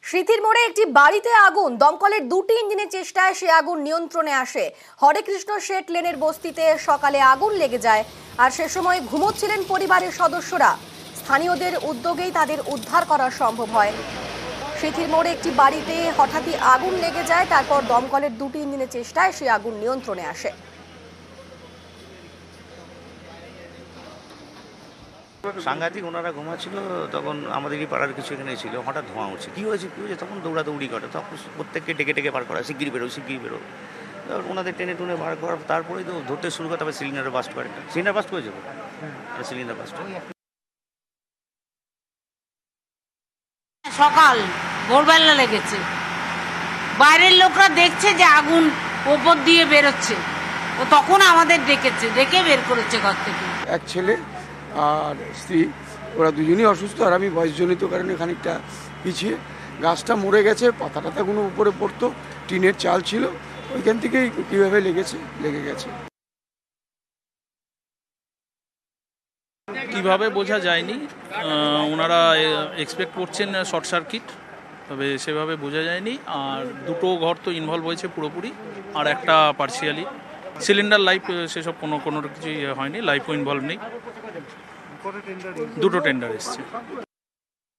সিথির মোড়ে একটি বাড়িতে আগুন, দমকলের দুটি ইঞ্জিনের চেষ্টায় সে আগুন নিয়ন্ত্রণে আসে। হরেকৃষ্ণ শেঠ লেনের বস্তিতে সকালে আগুন লেগে যায়, আর সে সময় ঘুমোচ্ছিলেন পরিবারের সদস্যরা। স্থানীয়দের উদ্যোগেই তাদের উদ্ধার করা সম্ভব হয়। সিথির মোড়ে একটি বাড়িতে হঠাৎই আগুন লেগে যায়, তারপর দমকলের দুটি ইঞ্জিনের চেষ্টায় সে আগুন নিয়ন্ত্রণে আসে। সাংঘাতিক, ওনারা ঘুমাচ্ছিল, তখন আমাদেরই পাড়ার কিছু এখানে ছিল, হঠাৎ ধোঁয়া উঠছে, কী হয়েছে তখন দৌড়াদৌড়ি করে, তখন প্রত্যেককে ডেকে ডেকে বার করা, শিগগিরি বেরো। তারপর ওনাদের টেনে টুনে বার করার তারপরেই তো ধরতে শুরু করে, তারপরে সিলিন্ডার বাস্ট করে, সিলিন্ডার বাস্ট হয়ে যাবে, সিলিন্ডার বাস্ট। সকাল ভোরবেলা লেগেছে, বাইরের লোকরা দেখছে যে আগুন ওপর দিয়ে বেরোচ্ছে, ও তখন আমাদের ডেকে বের করেছে ঘর থেকে। এক ছেলে আর স্ত্রী, ওরা দুজনই অসুস্থ, আর আমি বয়সজনিত কারণে খানিকটা পিছিয়ে। গাছটা মরে গেছে, পাতা টাতাগুলো উপরে পড়তো, টিনের চাল ছিল, ওইখান থেকেই কীভাবে লেগে গেছে। কিভাবে বোঝা যায়নি, ওনারা এক্সপেক্ট করছেন শর্ট সার্কিট, তবে সেভাবে বোঝা যায়নি। আর দুটো ঘর তো ইনভলভ হয়েছে পুরোপুরি, আর একটা পার্সিয়ালি। সিলিন্ডার লাইফ সেসব কোনো কিছুই হয়নি, লাইফও ইনভলভ নেই। দুটো টেন্ডার এসছে।